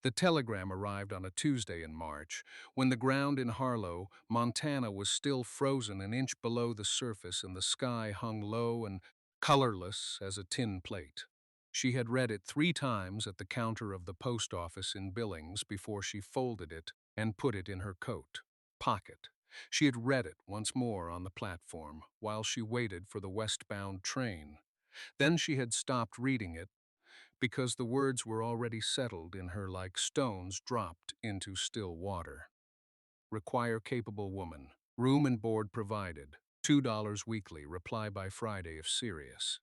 The telegram arrived on a Tuesday in March, when the ground in Harlow, Montana was still frozen an inch below the surface and the sky hung low and colorless as a tin plate. She had read it 3 times at the counter of the post office in Billings before she folded it and put it in her coat pocket. She had read it once more on the platform while she waited for the westbound train. Then she had stopped reading it because the words were already settled in her like stones dropped into still water. Require capable woman. Room and board provided. $2 weekly. Reply by Friday if serious.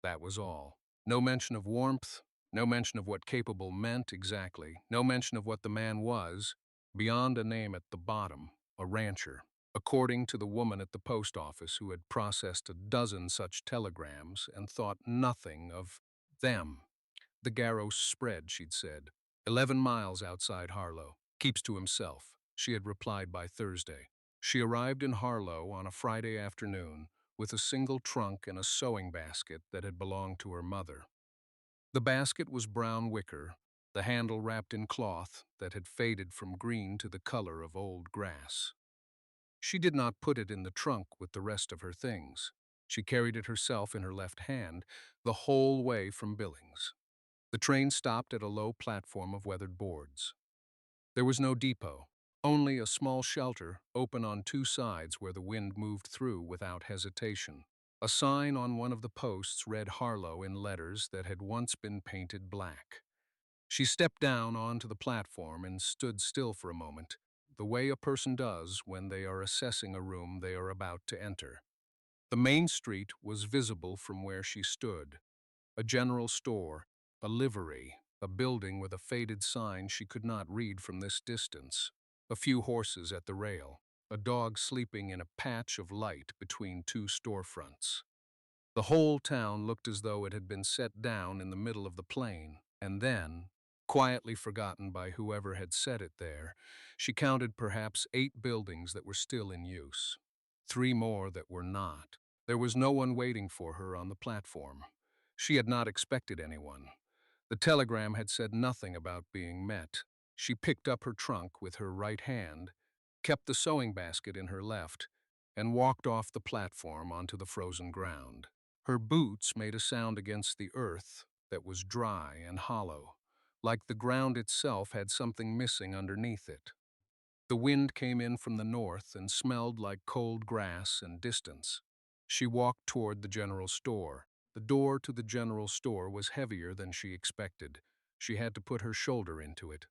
That was all. No mention of warmth, no mention of what capable meant exactly, no mention of what the man was, beyond a name at the bottom, a rancher. According to the woman at the post office who had processed a dozen such telegrams and thought nothing of them. The Garrow spread, she'd said. 11 miles outside Harlow. Keeps to himself, she had replied by Thursday. She arrived in Harlow on a Friday afternoon with a single trunk and a sewing basket that had belonged to her mother. The basket was brown wicker, the handle wrapped in cloth that had faded from green to the color of old grass. She did not put it in the trunk with the rest of her things. She carried it herself in her left hand the whole way from Billings. The train stopped at a low platform of weathered boards. There was no depot, only a small shelter open on 2 sides where the wind moved through without hesitation. A sign on one of the posts read Harlow in letters that had once been painted black. She stepped down onto the platform and stood still for a moment, the way a person does when they are assessing a room they are about to enter. The main street was visible from where she stood. A general store, a livery, a building with a faded sign she could not read from this distance, a few horses at the rail, a dog sleeping in a patch of light between 2 storefronts. The whole town looked as though it had been set down in the middle of the plain, and then, quietly forgotten by whoever had set it there, she counted perhaps 8 buildings that were still in use. 3 more that were not. There was no one waiting for her on the platform. She had not expected anyone. The telegram had said nothing about being met. She picked up her trunk with her right hand, kept the sewing basket in her left, and walked off the platform onto the frozen ground. Her boots made a sound against the earth that was dry and hollow, like the ground itself had something missing underneath it. The wind came in from the north and smelled like cold grass and distance. She walked toward the general store. The door to the general store was heavier than she expected. She had to put her shoulder into it.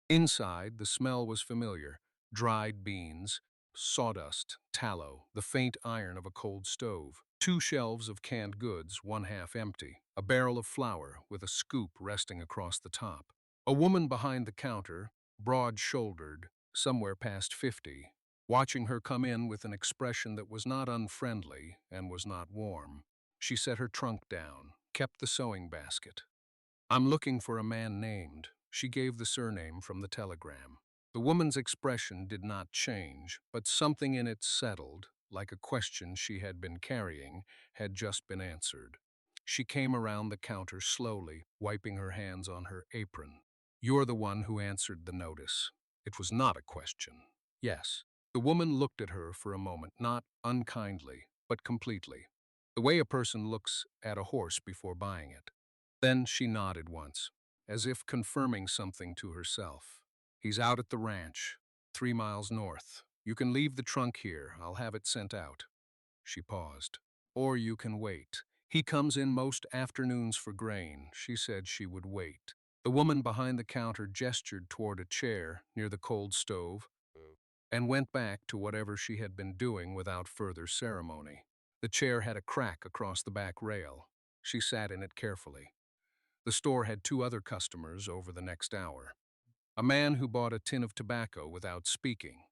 Inside, the smell was familiar. Dried beans, sawdust, tallow, the faint iron of a cold stove. 2 shelves of canned goods, one half empty. A barrel of flour with a scoop resting across the top. A woman behind the counter, broad-shouldered, somewhere past 50, watching her come in with an expression that was not unfriendly and was not warm. She set her trunk down, kept the sewing basket. I'm looking for a man named. She gave the surname from the telegram. The woman's expression did not change, but something in it settled, like a question she had been carrying had just been answered. She came around the counter slowly, wiping her hands on her apron. You're the one who answered the notice. It was not a question. Yes. The woman looked at her for a moment, not unkindly, but completely. The way a person looks at a horse before buying it. Then she nodded once, as if confirming something to herself. He's out at the ranch, 3 miles north. You can leave the trunk here. I'll have it sent out. She paused. Or you can wait. He comes in most afternoons for grain. She said she would wait. The woman behind the counter gestured toward a chair near the cold stove and went back to whatever she had been doing without further ceremony. The chair had a crack across the back rail. She sat in it carefully. The store had 2 other customers over the next hour. A man who bought a tin of tobacco without speaking.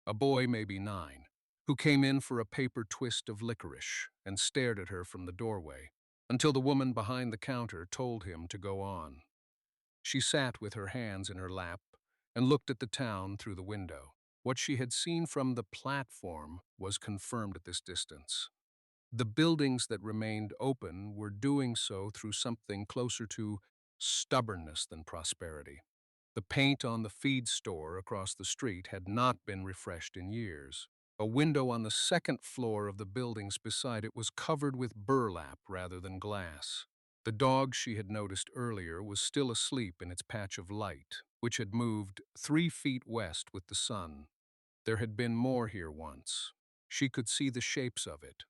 A boy, maybe 9, who came in for a paper twist of licorice and stared at her from the doorway until the woman behind the counter told him to go on. She sat with her hands in her lap and looked at the town through the window. What she had seen from the platform was confirmed at this distance. The buildings that remained open were doing so through something closer to stubbornness than prosperity. The paint on the feed store across the street had not been refreshed in years. A window on the second floor of the buildings beside it was covered with burlap rather than glass. The dog she had noticed earlier was still asleep in its patch of light, which had moved 3 feet west with the sun. There had been more here once. She could see the shapes of it,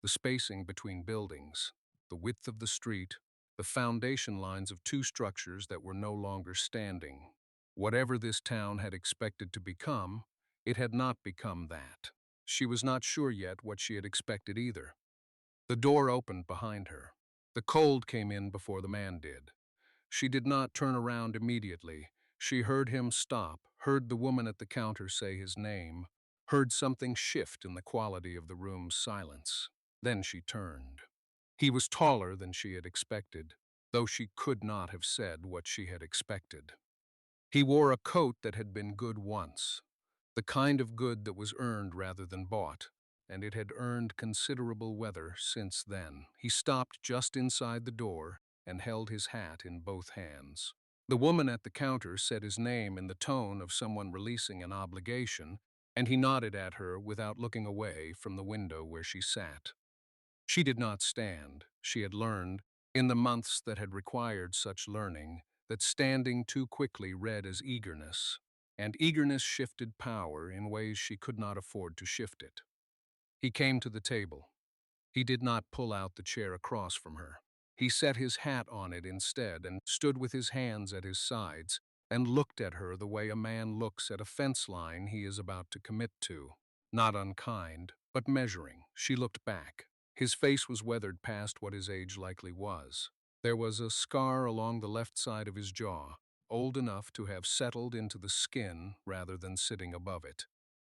the spacing between buildings, the width of the street, the foundation lines of two structures that were no longer standing. Whatever this town had expected to become, it had not become that. She was not sure yet what she had expected either. The door opened behind her. The cold came in before the man did. She did not turn around immediately. She heard him stop, heard the woman at the counter say his name, heard something shift in the quality of the room's silence. Then she turned. He was taller than she had expected, though she could not have said what she had expected. He wore a coat that had been good once, the kind of good that was earned rather than bought, and it had earned considerable weather since then. He stopped just inside the door and held his hat in both hands. The woman at the counter said his name in the tone of someone releasing an obligation, and he nodded at her without looking away from the window where she sat. She did not stand. She had learned, in the months that had required such learning, that standing too quickly read as eagerness, and eagerness shifted power in ways she could not afford to shift it. He came to the table. He did not pull out the chair across from her. He set his hat on it instead and stood with his hands at his sides and looked at her the way a man looks at a fence line he is about to commit to. Not unkind, but measuring. She looked back. His face was weathered past what his age likely was. There was a scar along the left side of his jaw, old enough to have settled into the skin rather than sitting above it.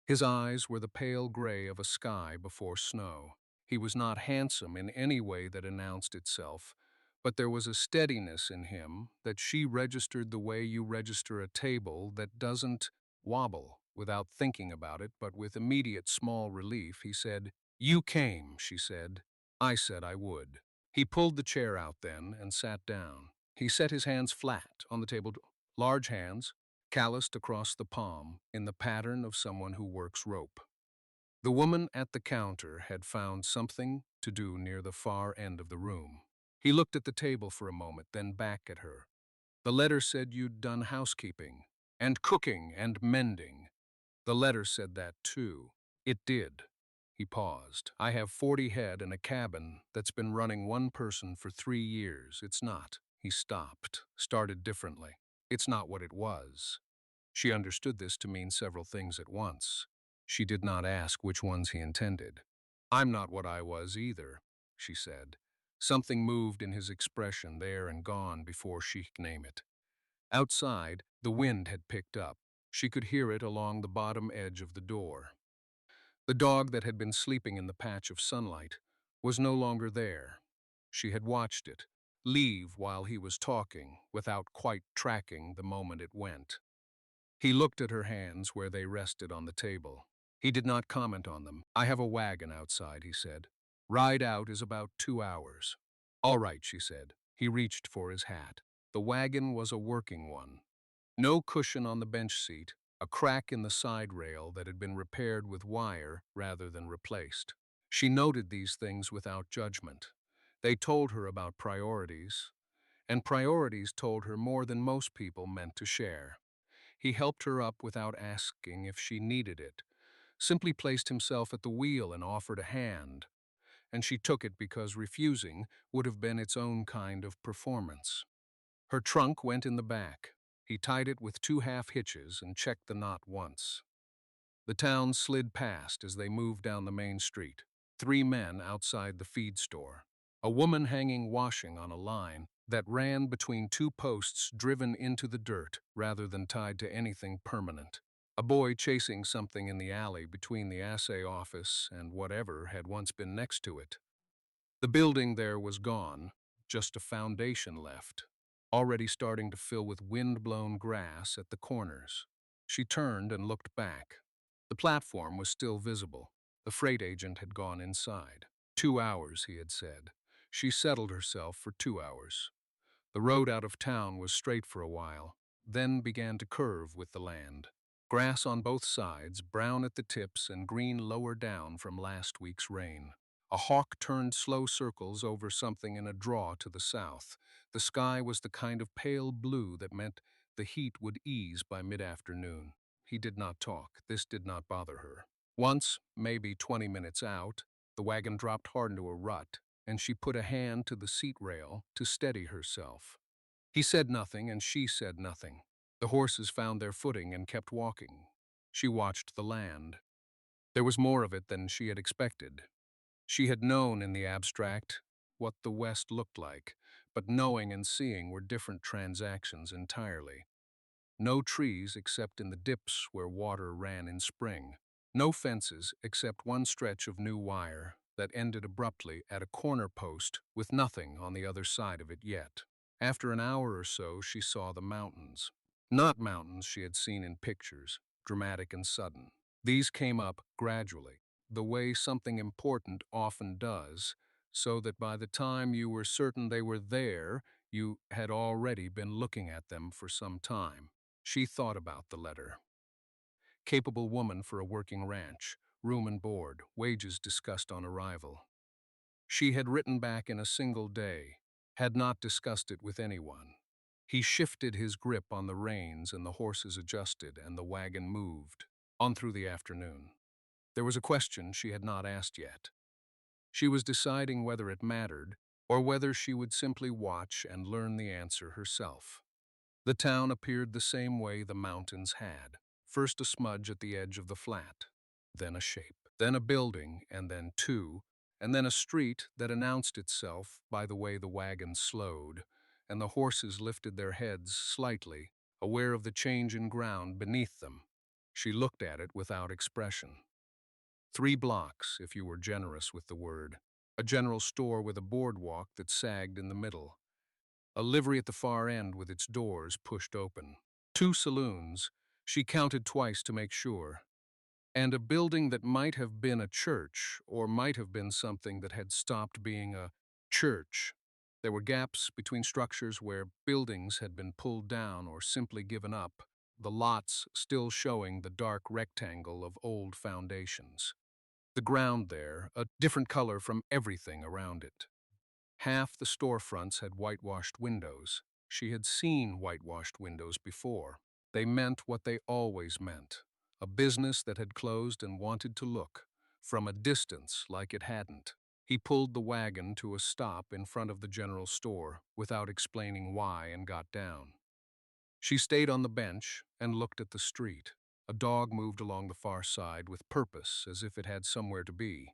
His eyes were the pale gray of a sky before snow. He was not handsome in any way that announced itself, but there was a steadiness in him that she registered the way you register a table that doesn't wobble without thinking about it, but with immediate small relief. He said, "You came," she said. "I said I would." He pulled the chair out then and sat down. He set his hands flat on the table, large hands, calloused across the palm in the pattern of someone who works rope. The woman at the counter had found something to do near the far end of the room. He looked at the table for a moment, then back at her. "The letter said you'd done housekeeping, and cooking, and mending." "The letter said that too." "It did." He paused. "I have 40 head and a cabin that's been running one person for 3 years. It's not." He stopped, started differently. "It's not what it was." She understood this to mean several things at once. She did not ask which ones he intended. "I'm not what I was either," she said. Something moved in his expression there and gone before she could name it. Outside, the wind had picked up. She could hear it along the bottom edge of the door. The dog that had been sleeping in the patch of sunlight was no longer there. She had watched it leave while he was talking, without quite tracking the moment it went. He looked at her hands where they rested on the table. He did not comment on them. "I have a wagon outside," he said. "Ride out is about 2 hours." "All right," she said. He reached for his hat. The wagon was a working one. No cushion on the bench seat, a crack in the side rail that had been repaired with wire rather than replaced. She noted these things without judgment. They told her about priorities, and priorities told her more than most people meant to share. He helped her up without asking if she needed it, simply placed himself at the wheel and offered a hand, and she took it because refusing would have been its own kind of performance. Her trunk went in the back. He tied it with 2 half hitches and checked the knot once. The town slid past as they moved down the main street. 3 men outside the feed store. A woman hanging washing on a line that ran between 2 posts driven into the dirt rather than tied to anything permanent. A boy chasing something in the alley between the assay office and whatever had once been next to it. The building there was gone, just a foundation left, already starting to fill with wind-blown grass at the corners. She turned and looked back. The platform was still visible. The freight agent had gone inside. 2 hours, he had said. She settled herself for 2 hours. The road out of town was straight for a while, then began to curve with the land. Grass on both sides, brown at the tips and green lower down from last week's rain. A hawk turned slow circles over something in a draw to the south. The sky was the kind of pale blue that meant the heat would ease by mid-afternoon. He did not talk. This did not bother her. Once, maybe 20 minutes out, the wagon dropped hard into a rut, and she put a hand to the seat rail to steady herself. He said nothing, and she said nothing. The horses found their footing and kept walking. She watched the land. There was more of it than she had expected. She had known in the abstract what the West looked like, but knowing and seeing were different transactions entirely. No trees except in the dips where water ran in spring. No fences except one stretch of new wire that ended abruptly at a corner post with nothing on the other side of it yet. After an hour or so, she saw the mountains. Not mountains she had seen in pictures, dramatic and sudden. These came up gradually, the way something important often does, so that by the time you were certain they were there, you had already been looking at them for some time. She thought about the letter. Capable woman for a working ranch, room and board, wages discussed on arrival. She had written back in a single day, had not discussed it with anyone. He shifted his grip on the reins and the horses adjusted and the wagon moved, on through the afternoon. There was a question she had not asked yet. She was deciding whether it mattered or whether she would simply watch and learn the answer herself. The town appeared the same way the mountains had. First a smudge at the edge of the flat, then a shape, then a building, and then two, and then a street that announced itself by the way the wagon slowed, and the horses lifted their heads slightly, aware of the change in ground beneath them. She looked at it without expression. 3 blocks, if you were generous with the word. A general store with a boardwalk that sagged in the middle. A livery at the far end with its doors pushed open. 2 saloons, she counted twice to make sure. And a building that might have been a church, or might have been something that had stopped being a church. There were gaps between structures where buildings had been pulled down or simply given up, the lots still showing the dark rectangle of old foundations. The ground there, a different color from everything around it. Half the storefronts had whitewashed windows. She had seen whitewashed windows before. They meant what they always meant. A business that had closed and wanted to look, from a distance like it hadn't. He pulled the wagon to a stop in front of the general store without explaining why and got down. She stayed on the bench and looked at the street. A dog moved along the far side with purpose, as if it had somewhere to be.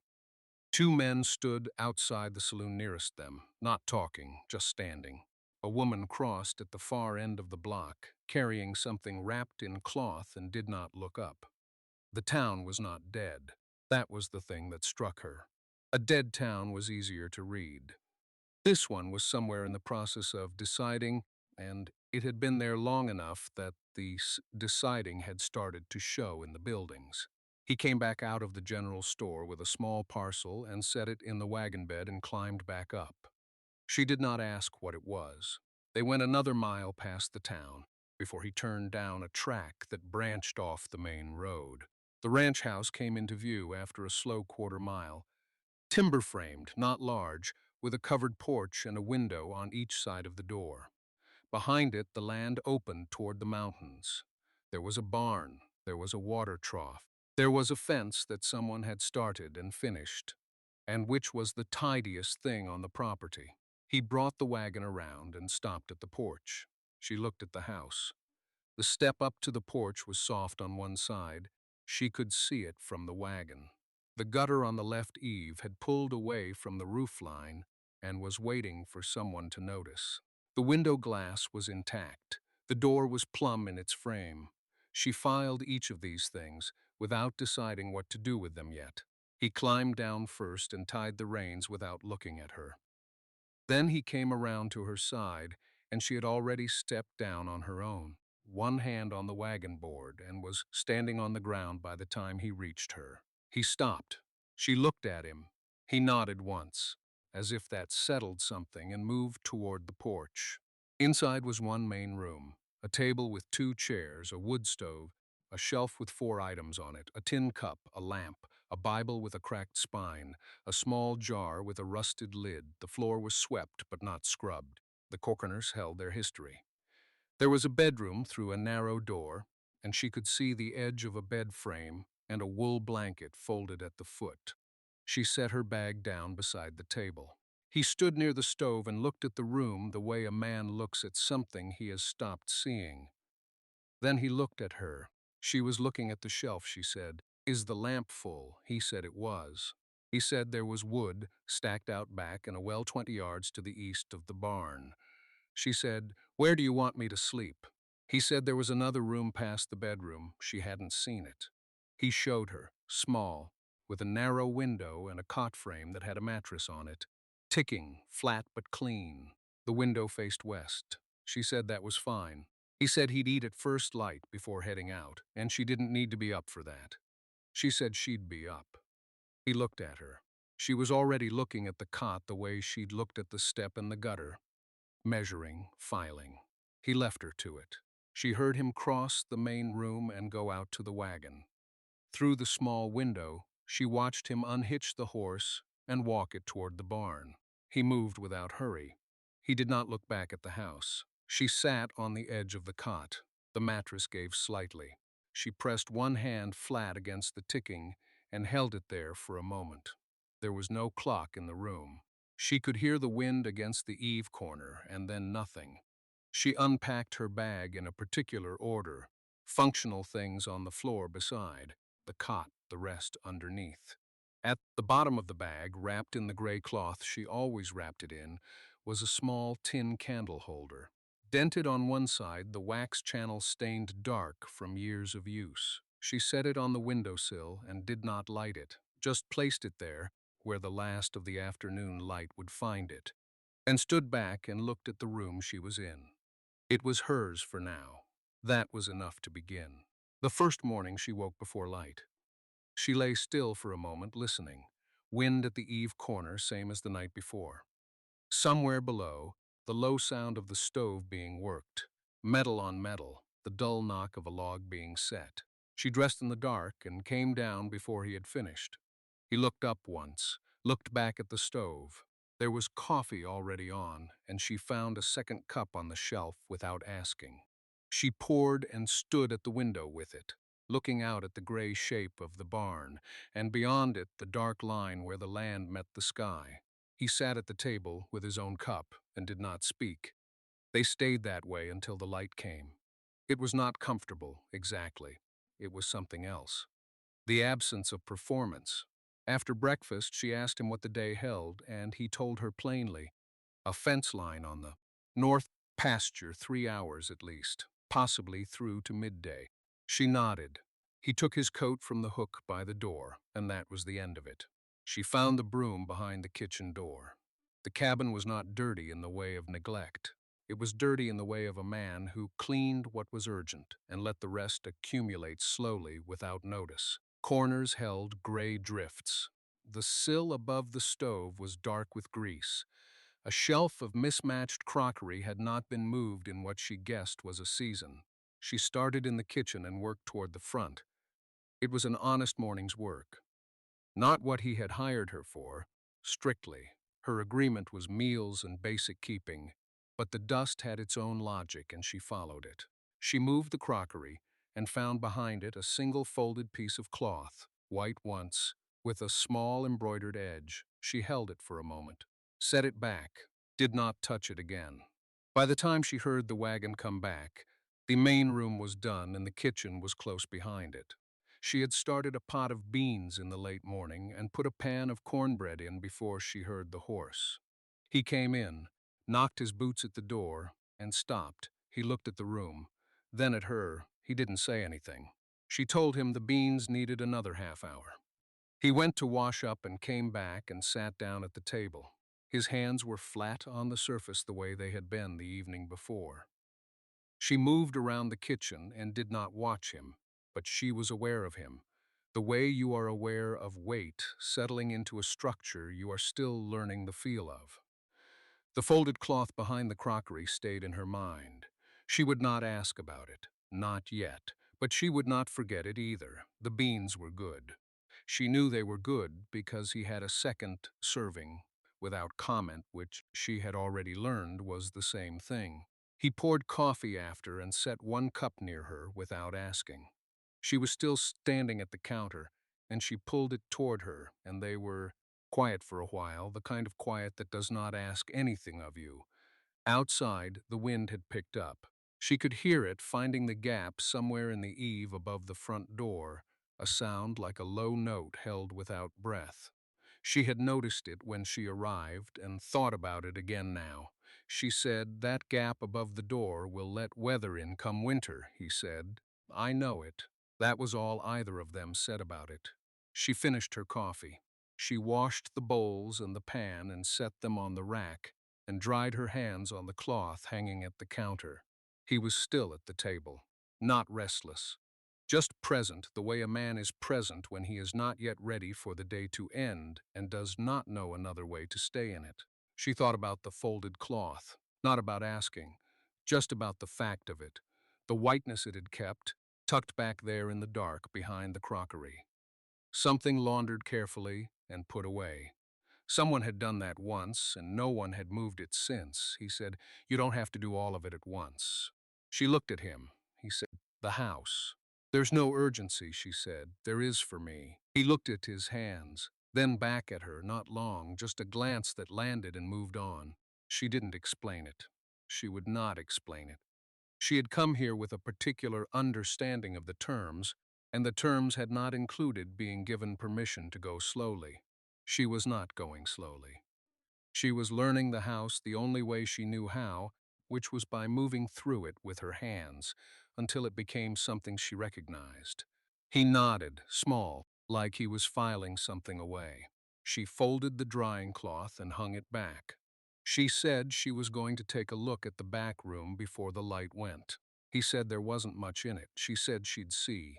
2 men stood outside the saloon nearest them, not talking, just standing. A woman crossed at the far end of the block, carrying something wrapped in cloth and did not look up. The town was not dead. That was the thing that struck her. A dead town was easier to read. This one was somewhere in the process of deciding, and it had been there long enough that the deciding had started to show in the buildings. He came back out of the general store with a small parcel and set it in the wagon bed and climbed back up. She did not ask what it was. They went another mile past the town before he turned down a track that branched off the main road. The ranch house came into view after a slow quarter-mile. Timber-framed, not large, with a covered porch and a window on each side of the door. Behind it, the land opened toward the mountains. There was a barn. There was a water trough. There was a fence that someone had started and finished, and which was the tidiest thing on the property. He brought the wagon around and stopped at the porch. She looked at the house. The step up to the porch was soft on one side. She could see it from the wagon. The gutter on the left eave had pulled away from the roof line and was waiting for someone to notice. The window glass was intact. The door was plumb in its frame. She filed each of these things without deciding what to do with them yet. He climbed down first and tied the reins without looking at her. Then he came around to her side, and she had already stepped down on her own, one hand on the wagon board, and was standing on the ground by the time he reached her. He stopped. She looked at him. He nodded once, as if that settled something, and moved toward the porch. Inside was one main room, A table with two chairs, a wood stove, a shelf with four items on it, a tin cup, a lamp, a Bible with a cracked spine, a small jar with a rusted lid. The floor was swept but not scrubbed. The corners held their history. There was a bedroom through a narrow door, and she could see the edge of a bed frame and a wool blanket folded at the foot. She set her bag down beside the table. He stood near the stove and looked at the room the way a man looks at something he has stopped seeing. Then he looked at her. She was looking at the shelf, she said. Is the lamp full? He said it was. He said there was wood stacked out back and a well 20 yards to the east of the barn. She said, where do you want me to sleep? He said there was another room past the bedroom. She hadn't seen it. He showed her, small, with a narrow window and a cot frame that had a mattress on it. Ticking, flat but clean. The window faced west. She said that was fine. He said he'd eat at first light before heading out, and she didn't need to be up for that. She said she'd be up. He looked at her. She was already looking at the cot the way she'd looked at the step in the gutter. Measuring, filing. He left her to it. She heard him cross the main room and go out to the wagon. Through the small window, she watched him unhitch the horse and walk it toward the barn. He moved without hurry. He did not look back at the house. She sat on the edge of the cot. The mattress gave slightly. She pressed one hand flat against the ticking and held it there for a moment. There was no clock in the room. She could hear the wind against the eave corner, and then nothing. She unpacked her bag in a particular order, functional things on the floor beside, the cot, the rest underneath. At the bottom of the bag, wrapped in the gray cloth she always wrapped it in, was a small tin candle holder. Dented on one side, the wax channel stained dark from years of use. She set it on the windowsill and did not light it, just placed it there, where the last of the afternoon light would find it, and stood back and looked at the room she was in. It was hers for now. That was enough to begin. The first morning she woke before light. She lay still for a moment, listening. Wind at the eave corner, same as the night before. Somewhere below, the low sound of the stove being worked. Metal on metal, the dull knock of a log being set. She dressed in the dark and came down before he had finished. He looked up once, looked back at the stove. There was coffee already on, and she found a second cup on the shelf without asking. She poured and stood at the window with it, looking out at the gray shape of the barn, and beyond it the dark line where the land met the sky. He sat at the table with his own cup and did not speak. They stayed that way until the light came. It was not comfortable, exactly. It was something else. The absence of performance. After breakfast, she asked him what the day held, and he told her plainly. A fence line on the north pasture, 3 hours at least, possibly through to midday. She nodded. He took his coat from the hook by the door, and that was the end of it. She found the broom behind the kitchen door. The cabin was not dirty in the way of neglect. It was dirty in the way of a man who cleaned what was urgent and let the rest accumulate slowly without notice. Corners held gray drifts. The sill above the stove was dark with grease. A shelf of mismatched crockery had not been moved in what she guessed was a season. She started in the kitchen and worked toward the front. It was an honest morning's work. Not what he had hired her for, strictly. Her agreement was meals and basic keeping, but the dust had its own logic and she followed it. She moved the crockery and found behind it a single folded piece of cloth, white once, with a small embroidered edge. She held it for a moment, set it back, did not touch it again. By the time she heard the wagon come back, the main room was done and the kitchen was close behind it. She had started a pot of beans in the late morning and put a pan of cornbread in before she heard the horse. He came in, knocked his boots at the door, and stopped. He looked at the room, then at her. He didn't say anything. She told him the beans needed another half-hour. He went to wash up and came back and sat down at the table. His hands were flat on the surface the way they had been the evening before. She moved around the kitchen and did not watch him, but she was aware of him. The way you are aware of weight settling into a structure you are still learning the feel of. The folded cloth behind the crockery stayed in her mind. She would not ask about it, not yet, but she would not forget it either. The beans were good. She knew they were good because he had a second serving without comment, which she had already learned was the same thing. He poured coffee after and set one cup near her without asking. She was still standing at the counter, and she pulled it toward her, and they were quiet for a while, the kind of quiet that does not ask anything of you. Outside, the wind had picked up. She could hear it finding the gap somewhere in the eave above the front door, a sound like a low note held without breath. She had noticed it when she arrived and thought about it again now. She said, "That gap above the door will let weather in come winter," he said. "I know it." That was all either of them said about it. She finished her coffee. She washed the bowls and the pan and set them on the rack, and dried her hands on the cloth hanging at the counter. He was still at the table, not restless, just present the way a man is present when he is not yet ready for the day to end and does not know another way to stay in it. She thought about the folded cloth, not about asking, just about the fact of it, the whiteness it had kept, tucked back there in the dark behind the crockery. Something laundered carefully and put away. Someone had done that once, and no one had moved it since. He said, "You don't have to do all of it at once." She looked at him. He said, "The house." "There's no urgency," she said. "There is for me." He looked at his hands, then back at her, not long, just a glance that landed and moved on. She didn't explain it. She would not explain it. She had come here with a particular understanding of the terms, and the terms had not included being given permission to go slowly. She was not going slowly. She was learning the house the only way she knew how, which was by moving through it with her hands, until it became something she recognized. He nodded, small, like he was filing something away. She folded the drying cloth and hung it back. She said she was going to take a look at the back room before the light went. He said there wasn't much in it. She said she'd see.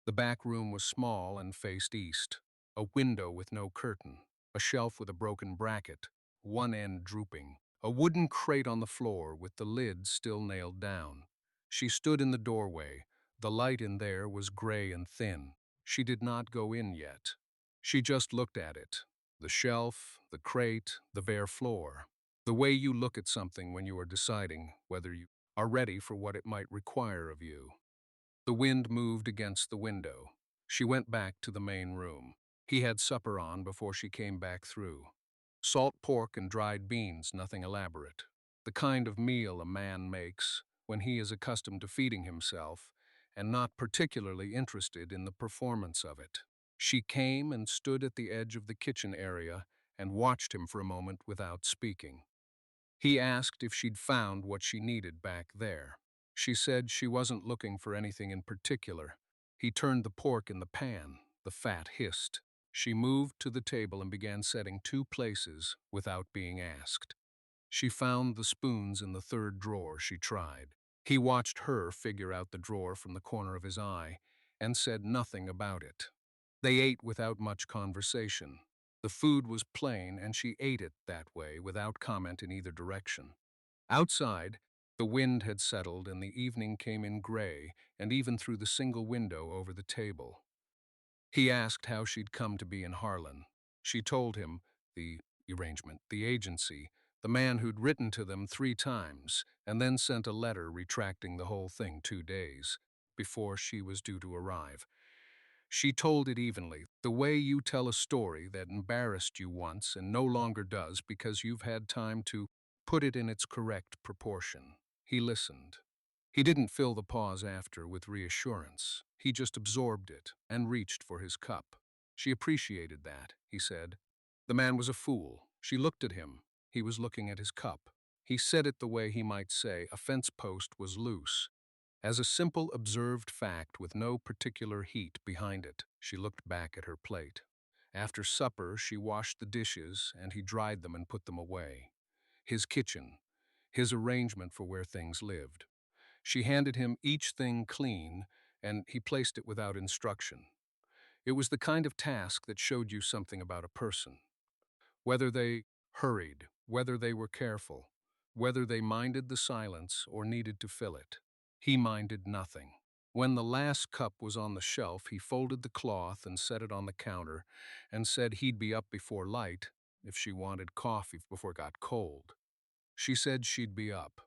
The back room was small and faced east. A window with no curtain, a shelf with a broken bracket, one end drooping, a wooden crate on the floor with the lid still nailed down. She stood in the doorway. The light in there was gray and thin. She did not go in yet. She just looked at it. The shelf, the crate, the bare floor. The way you look at something when you are deciding whether you are ready for what it might require of you. The wind moved against the window. She went back to the main room. He had supper on before she came back through. Salt pork and dried beans, nothing elaborate. The kind of meal a man makes when he is accustomed to feeding himself and not particularly interested in the performance of it. She came and stood at the edge of the kitchen area and watched him for a moment without speaking. He asked if she'd found what she needed back there. She said she wasn't looking for anything in particular. He turned the pork in the pan. The fat hissed. She moved to the table and began setting two places without being asked. She found the spoons in the third drawer she tried. He watched her figure out the drawer from the corner of his eye and said nothing about it. They ate without much conversation. The food was plain, and she ate it that way, without comment in either direction. Outside, the wind had settled and the evening came in gray, and even through the single window over the table. He asked how she'd come to be in Harlan. She told him the arrangement, the agency, the man who'd written to them 3 times, and then sent a letter retracting the whole thing 2 days before she was due to arrive. She told it evenly, the way you tell a story that embarrassed you once and no longer does because you've had time to put it in its correct proportion. He listened. He didn't fill the pause after with reassurance. He just absorbed it and reached for his cup. She appreciated that, he said. The man was a fool. She looked at him. He was looking at his cup. He said it the way he might say a fence post was loose. As a simple observed fact with no particular heat behind it, she looked back at her plate. After supper, she washed the dishes, and he dried them and put them away. His kitchen, his arrangement for where things lived. She handed him each thing clean, and he placed it without instruction. It was the kind of task that showed you something about a person. Whether they hurried, whether they were careful, whether they minded the silence or needed to fill it. He minded nothing. When the last cup was on the shelf, he folded the cloth and set it on the counter and said he'd be up before light if she wanted coffee before it got cold. She said she'd be up.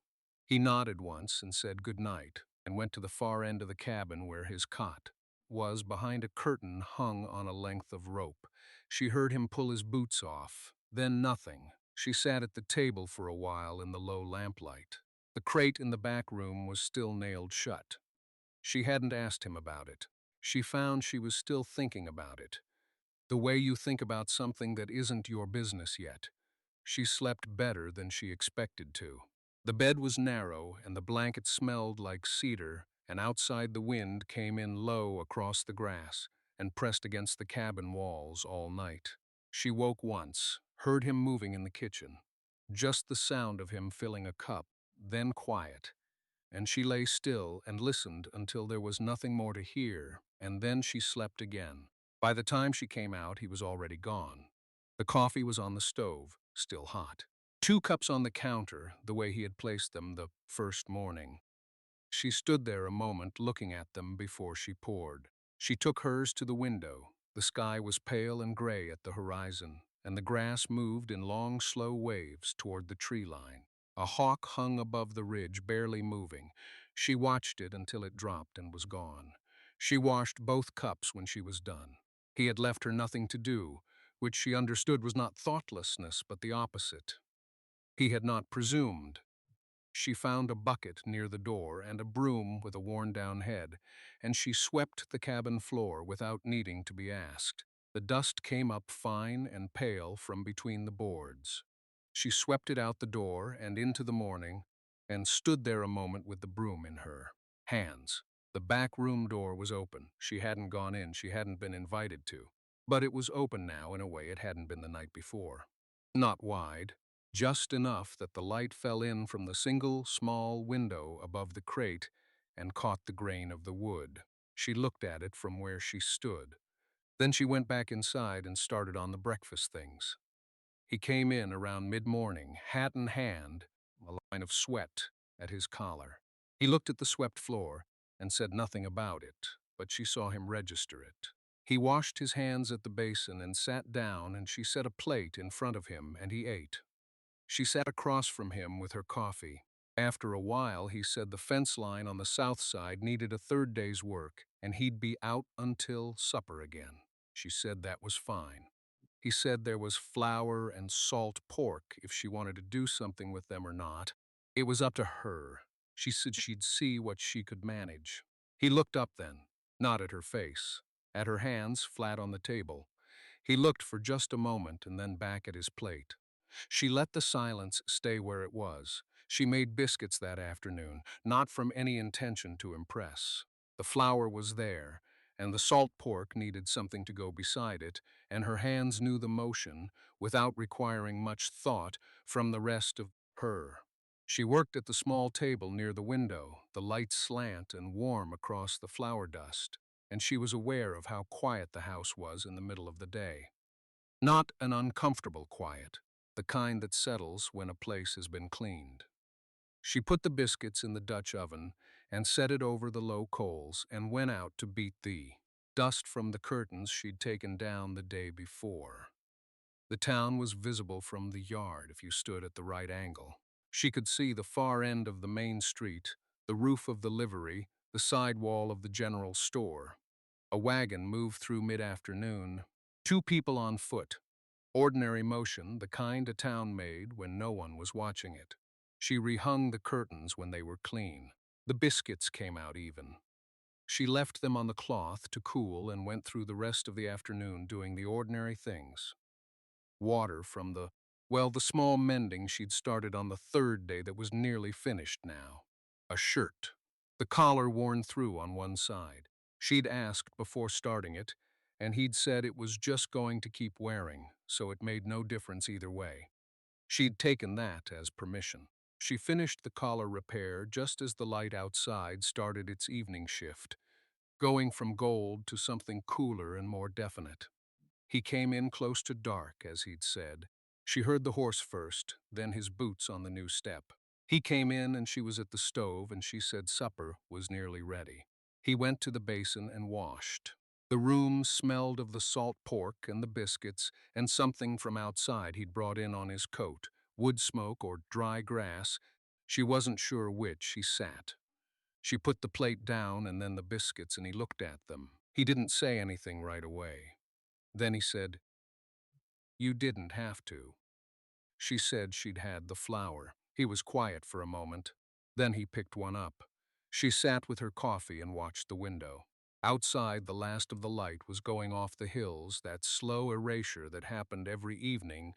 He nodded once and said good night and went to the far end of the cabin where his cot was behind a curtain hung on a length of rope. She heard him pull his boots off, then nothing. She sat at the table for a while in the low lamplight. The crate in the back room was still nailed shut. She hadn't asked him about it. She found she was still thinking about it. The way you think about something that isn't your business yet. She slept better than she expected to. The bed was narrow, and the blanket smelled like cedar, and outside the wind came in low across the grass and pressed against the cabin walls all night. She woke once, heard him moving in the kitchen. Just the sound of him filling a cup, then quiet. And she lay still and listened until there was nothing more to hear, and then she slept again. By the time she came out, he was already gone. The coffee was on the stove, still hot. 2 cups on the counter, the way he had placed them the first morning. She stood there a moment looking at them before she poured. She took hers to the window. The sky was pale and gray at the horizon, and the grass moved in long, slow waves toward the tree line. A hawk hung above the ridge, barely moving. She watched it until it dropped and was gone. She washed both cups when she was done. He had left her nothing to do, which she understood was not thoughtlessness but the opposite. He had not presumed. She found a bucket near the door and a broom with a worn-down head, and she swept the cabin floor without needing to be asked. The dust came up fine and pale from between the boards. She swept it out the door and into the morning and stood there a moment with the broom in her hands. The back room door was open. She hadn't gone in, she hadn't been invited to. But it was open now in a way it hadn't been the night before. Not wide, just enough that the light fell in from the single small window above the crate and caught the grain of the wood. She looked at it from where she stood. Then she went back inside and started on the breakfast things. He came in around mid-morning, hat in hand, a line of sweat at his collar. He looked at the swept floor and said nothing about it, but she saw him register it. He washed his hands at the basin and sat down, and she set a plate in front of him and he ate. She sat across from him with her coffee. After a while, he said the fence line on the south side needed a third day's work, and he'd be out until supper again. She said that was fine. He said there was flour and salt pork if she wanted to do something with them or not. It was up to her. She said she'd see what she could manage. He looked up then, not at her face, at her hands flat on the table. He looked for just a moment and then back at his plate. She let the silence stay where it was. She made biscuits that afternoon, not from any intention to impress. The flour was there, and the salt pork needed something to go beside it, and her hands knew the motion, without requiring much thought, from the rest of her. She worked at the small table near the window, the light slant and warm across the flour dust, and she was aware of how quiet the house was in the middle of the day. Not an uncomfortable quiet, the kind that settles when a place has been cleaned. She put the biscuits in the Dutch oven and set it over the low coals and went out to beat the dust from the curtains she'd taken down the day before. The town was visible from the yard if you stood at the right angle. She could see the far end of the main street, the roof of the livery, the side wall of the general store. A wagon moved through mid-afternoon. 2 people on foot. Ordinary motion, the kind a town made when no one was watching it. She rehung the curtains when they were clean. The biscuits came out even. She left them on the cloth to cool and went through the rest of the afternoon doing the ordinary things. Water from the small mending she'd started on the third day that was nearly finished now. A shirt. The collar worn through on one side. She'd asked before starting it, and he'd said it was just going to keep wearing, so it made no difference either way. She'd taken that as permission. She finished the collar repair just as the light outside started its evening shift, going from gold to something cooler and more definite. He came in close to dark, as he'd said. She heard the horse first, then his boots on the new step. He came in and she was at the stove and she said supper was nearly ready. He went to the basin and washed. The room smelled of the salt pork and the biscuits and something from outside he'd brought in on his coat, wood smoke or dry grass. She wasn't sure which. He sat. She put the plate down and then the biscuits and he looked at them. He didn't say anything right away. Then he said, "You didn't have to." She said she'd had the flour. He was quiet for a moment. Then he picked one up. She sat with her coffee and watched the window. Outside, the last of the light was going off the hills, that slow erasure that happened every evening,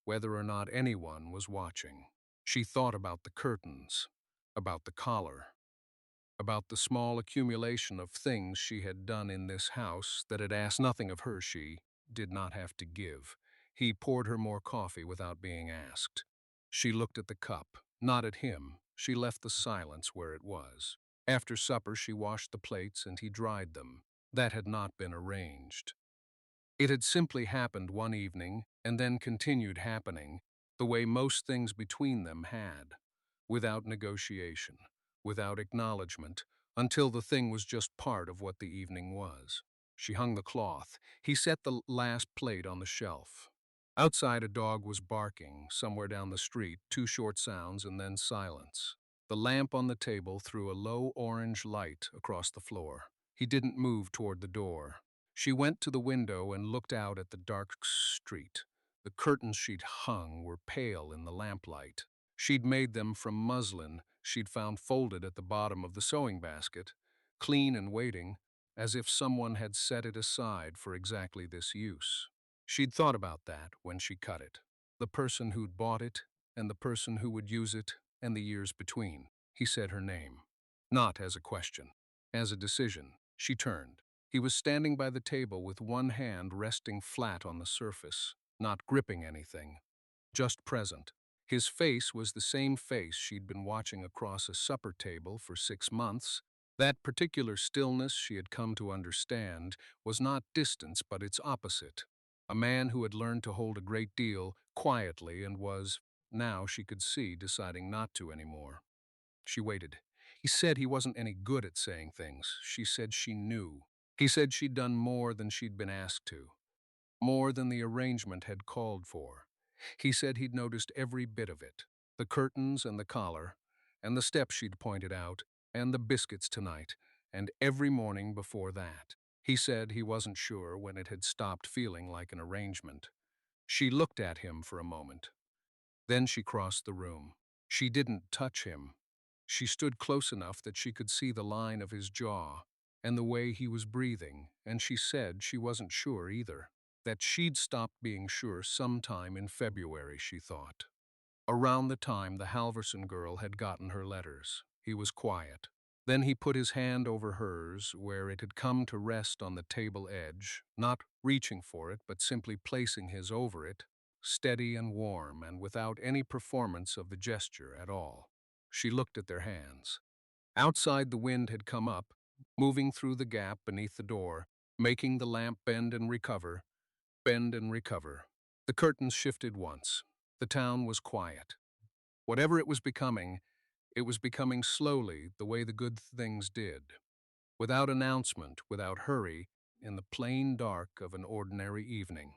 whether or not anyone was watching. She thought about the curtains, about the collar, about the small accumulation of things she had done in this house that had asked nothing of her she did not have to give. He poured her more coffee without being asked. She looked at the cup, not at him. She left the silence where it was. After supper, she washed the plates and he dried them. That had not been arranged. It had simply happened one evening and then continued happening the way most things between them had, without negotiation, without acknowledgement, until the thing was just part of what the evening was. She hung the cloth. He set the last plate on the shelf. Outside, a dog was barking, somewhere down the street, two short sounds and then silence. The lamp on the table threw a low orange light across the floor. He didn't move toward the door. She went to the window and looked out at the dark street. The curtains she'd hung were pale in the lamplight. She'd made them from muslin she'd found folded at the bottom of the sewing basket, clean and waiting, as if someone had set it aside for exactly this use. She'd thought about that when she cut it. The person who'd bought it, and the person who would use it, and the years between. He said her name. Not as a question. As a decision. She turned. He was standing by the table with one hand resting flat on the surface, not gripping anything, just present. His face was the same face she'd been watching across a supper table for 6 months. That particular stillness, she had come to understand, was not distance but its opposite. A man who had learned to hold a great deal quietly and was, now she could see, deciding not to anymore. She waited. He said he wasn't any good at saying things. She said she knew. He said she'd done more than she'd been asked to, more than the arrangement had called for. He said he'd noticed every bit of it, the curtains and the collar, and the steps she'd pointed out, and the biscuits tonight, and every morning before that. He said he wasn't sure when it had stopped feeling like an arrangement. She looked at him for a moment. Then she crossed the room. She didn't touch him. She stood close enough that she could see the line of his jaw and the way he was breathing, and she said she wasn't sure either. That she'd stopped being sure sometime in February, she thought. Around the time the Halverson girl had gotten her letters. He was quiet. Then he put his hand over hers where it had come to rest on the table edge, not reaching for it but simply placing his over it, steady and warm and without any performance of the gesture at all. She looked at their hands. Outside, the wind had come up, moving through the gap beneath the door, making the lamp bend and recover, bend and recover. The curtains shifted once. The town was quiet. Whatever it was becoming slowly the way the good things did, without announcement, without hurry, in the plain dark of an ordinary evening.